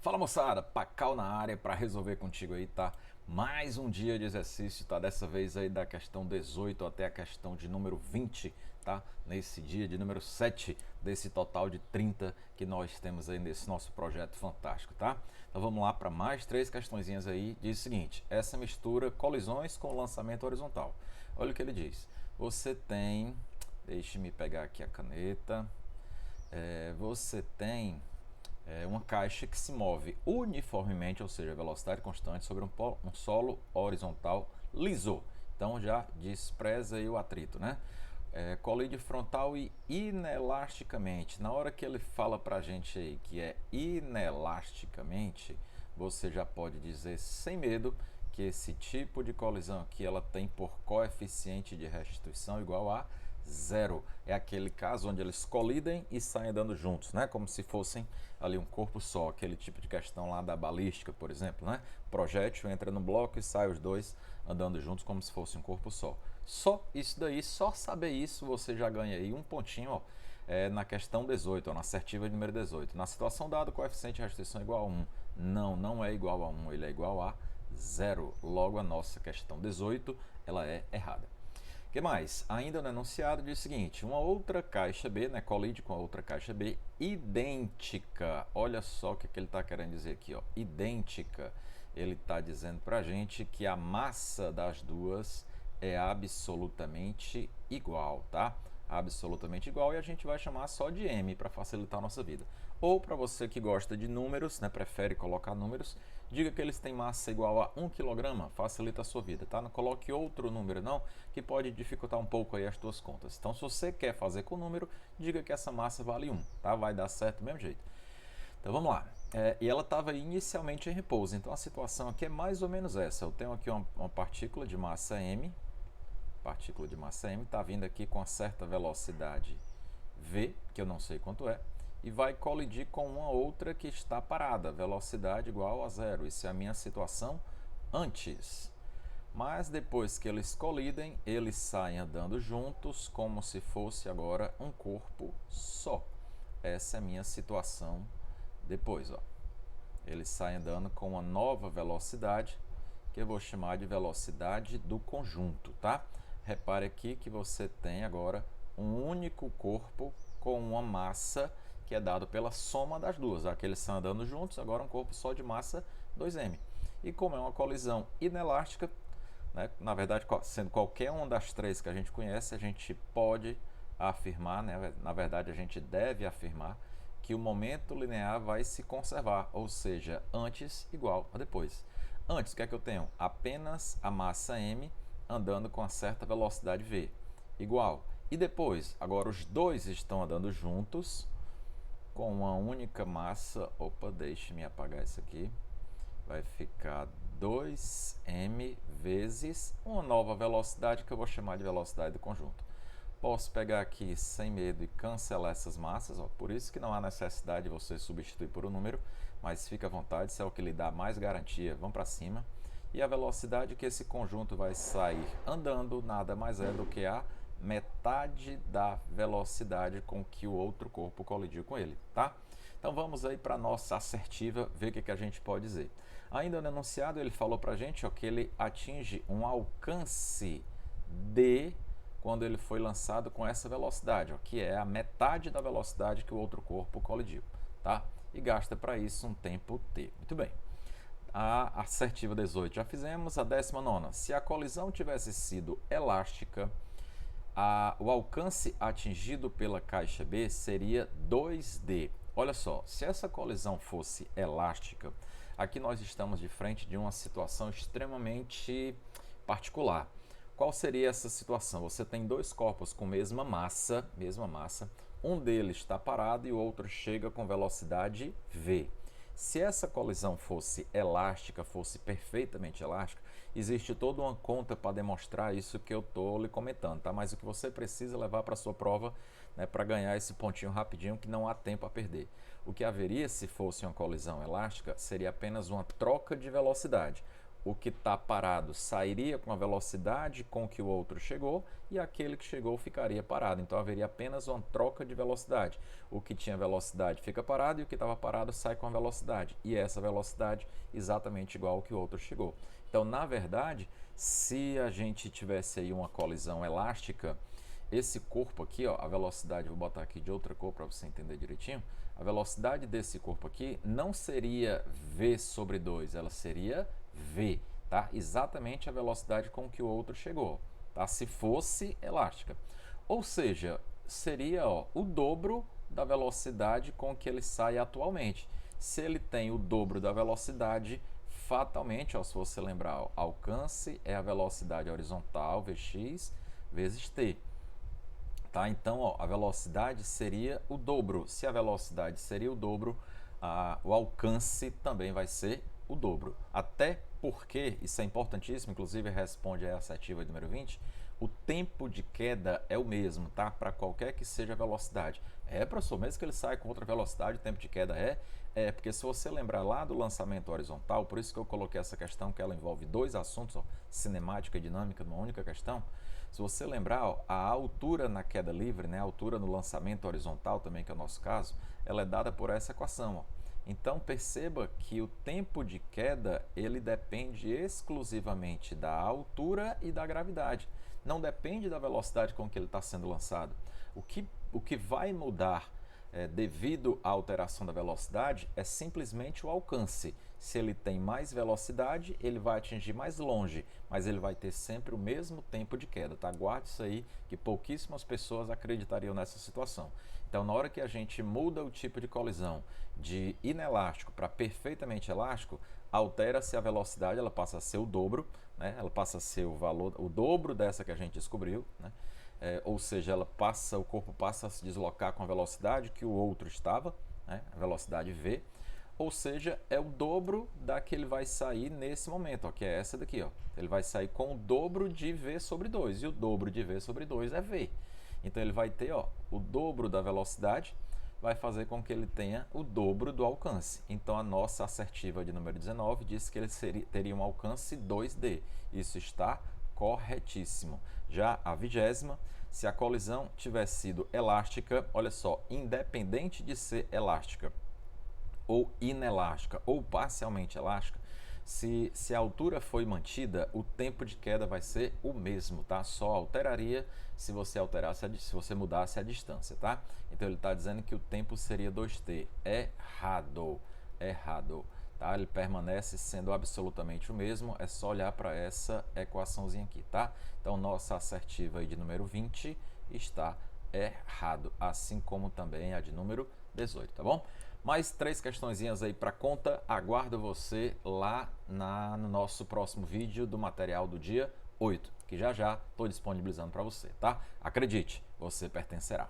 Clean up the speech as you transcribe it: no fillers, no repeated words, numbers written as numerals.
Fala moçada, Pacal na área para resolver contigo aí, tá? Mais um dia de exercício, tá? Dessa vez aí da questão 18 até a questão de número 20, tá? Nesse dia de número 7 desse total de 30 que nós temos aí nesse nosso projeto fantástico, tá? Então vamos lá para mais três questõezinhas aí. Diz o seguinte: essa mistura colisões com lançamento horizontal. Olha o que ele diz. Você tem, deixe-me pegar aqui a caneta. Você tem uma caixa que se move uniformemente, ou seja, velocidade constante, sobre um solo horizontal liso. Então já despreza aí o atrito, né? Colide frontal e inelasticamente. Na hora que ele fala pra gente aí que é inelasticamente, você já pode dizer sem medo que esse tipo de colisão aqui ela tem por coeficiente de restituição igual a zero. É aquele caso onde eles colidem e saem andando juntos, né? Como se fossem ali um corpo só, aquele tipo de questão lá da balística, por exemplo, né? Projétil entra no bloco e sai os dois andando juntos como se fosse um corpo só. Só isso daí, só saber isso, você já ganha aí um pontinho, ó, na questão 18, ó, na assertiva número 18. Na situação dada, o coeficiente de restrição é igual a 1. Não é igual a 1, ele é igual a zero. Logo, a nossa questão 18 ela é errada. O que mais? Ainda no enunciado diz o seguinte: uma outra caixa B, né, colide com a outra caixa B, idêntica. Olha só o que ele está querendo dizer aqui, ó, idêntica. Ele está dizendo para a gente que a massa das duas é absolutamente igual, tá? Absolutamente igual, e a gente vai chamar só de M para facilitar a nossa vida. Ou para você que gosta de números, né, prefere colocar números, diga que eles têm massa igual a 1 kg, facilita a sua vida, tá? Não coloque outro número não, que pode dificultar um pouco aí as tuas contas. Então, se você quer fazer com número, diga que essa massa vale 1, tá? Vai dar certo do mesmo jeito. Então vamos lá. E ela estava inicialmente em repouso, então a situação aqui é mais ou menos essa. Eu tenho aqui uma partícula de massa M, está vindo aqui com uma certa velocidade v, que eu não sei quanto é, e vai colidir com uma outra que está parada, velocidade igual a zero. Isso é a minha situação antes. Mas depois que eles colidem, eles saem andando juntos como se fosse agora um corpo só. Essa é a minha situação depois, ó. Eles saem andando com uma nova velocidade, que eu vou chamar de velocidade do conjunto, tá? Repare aqui que você tem agora um único corpo com uma massa que é dado pela soma das duas. Aqui eles estão andando juntos, agora um corpo só de massa 2m. E como é uma colisão inelástica, né, na verdade, sendo qualquer uma das três que a gente conhece, a gente pode afirmar, né, na verdade a gente deve afirmar, que o momento linear vai se conservar, ou seja, antes igual a depois. Antes, o que é que eu tenho? Apenas a massa m andando com uma certa velocidade v, igual. E depois, agora os dois estão andando juntos com uma única massa. Opa, deixe-me apagar isso aqui. Vai ficar 2m vezes uma nova velocidade que eu vou chamar de velocidade do conjunto. Posso pegar aqui sem medo e cancelar essas massas, ó. Por isso que não há necessidade de você substituir por um número, mas fica à vontade, isso é o que lhe dá mais garantia. Vamos para cima. E a velocidade que esse conjunto vai sair andando nada mais é do que a metade da velocidade com que o outro corpo colidiu com ele, tá? Então vamos aí para a nossa assertiva, ver o que a gente pode dizer. Ainda no enunciado ele falou para a gente, ó, que ele atinge um alcance de quando ele foi lançado com essa velocidade, ó, que é a metade da velocidade que o outro corpo colidiu, tá? E gasta para isso um tempo t. Muito bem. A assertiva 18 já fizemos. A 19ª, se a colisão tivesse sido elástica, o alcance atingido pela caixa B seria 2D. Olha só, se essa colisão fosse elástica, aqui nós estamos de frente de uma situação extremamente particular. Qual seria essa situação? Você tem dois corpos com mesma massa, um deles está parado e o outro chega com velocidade v. Se essa colisão fosse elástica, fosse perfeitamente elástica, existe toda uma conta para demonstrar isso que eu estou lhe comentando, tá? Mas o que você precisa levar para a sua prova, né, para ganhar esse pontinho rapidinho, que não há tempo a perder. O que haveria se fosse uma colisão elástica seria apenas uma troca de velocidade. o que está parado sairia com a velocidade com que o outro chegou e aquele que chegou ficaria parado. Então haveria apenas uma troca de velocidade. O que tinha velocidade fica parado e o que estava parado sai com a velocidade. E essa velocidade exatamente igual ao que o outro chegou. Então, na verdade, se a gente tivesse aí uma colisão elástica, esse corpo aqui, ó, a velocidade, vou botar aqui de outra cor para você entender direitinho, a velocidade desse corpo aqui não seria v sobre 2, ela seria v, tá? Exatamente a velocidade com que o outro chegou, tá? Se fosse elástica. Ou seja, seria, ó, o dobro da velocidade com que ele sai atualmente. Se ele tem o dobro da velocidade, fatalmente, ó, se você lembrar, ó, alcance é a velocidade horizontal, vx, vezes t. Tá? Então, ó, a velocidade seria o dobro. Se a velocidade seria o dobro, o alcance também vai ser o dobro. Até porque, isso é importantíssimo, inclusive responde a assertiva número 20, o tempo de queda é o mesmo, tá? Para qualquer que seja a velocidade. Professor, mesmo que ele saia com outra velocidade, o tempo de queda porque se você lembrar lá do lançamento horizontal, por isso que eu coloquei essa questão, que ela envolve dois assuntos, ó, cinemática e dinâmica, numa única questão. Se você lembrar, ó, a altura na queda livre, né, a altura no lançamento horizontal também, que é o nosso caso, ela é dada por essa equação, ó. Então perceba que o tempo de queda ele depende exclusivamente da altura e da gravidade. Não depende da velocidade com que ele está sendo lançado. O que vai mudar devido à alteração da velocidade é simplesmente o alcance. Se ele tem mais velocidade, ele vai atingir mais longe, mas ele vai ter sempre o mesmo tempo de queda, tá? Guarde isso aí, que pouquíssimas pessoas acreditariam nessa situação. Então, na hora que a gente muda o tipo de colisão de inelástico para perfeitamente elástico, altera-se a velocidade, ela passa a ser o dobro, né? Ela passa a ser o dobro dessa que a gente descobriu, né? Ou seja, o corpo passa a se deslocar com a velocidade que o outro estava, né? A velocidade v, ou seja, é o dobro da que ele vai sair nesse momento, ó, que é essa daqui, ó. Ele vai sair com o dobro de v sobre 2, e o dobro de v sobre 2 é v. Então ele vai ter, ó, o dobro da velocidade, vai fazer com que ele tenha o dobro do alcance. Então a nossa assertiva de número 19 diz que ele teria um alcance 2D. Isso está corretíssimo. Já a 20ª, se a colisão tivesse sido elástica, olha só, independente de ser elástica ou inelástica ou parcialmente elástica, se a altura foi mantida, o tempo de queda vai ser o mesmo, tá? Só alteraria se você se você mudasse a distância, tá? Então ele está dizendo que o tempo seria 2t. Errado, tá? Ele permanece sendo absolutamente o mesmo, é só olhar para essa equaçãozinha aqui, tá? Então nossa assertiva aí de número 20 está errado, assim como também a de número 18, tá bom? Mais 3 questõezinhas aí para conta. Aguardo você lá no nosso próximo vídeo do material do dia 8, que já estou disponibilizando para você, tá? Acredite, você pertencerá.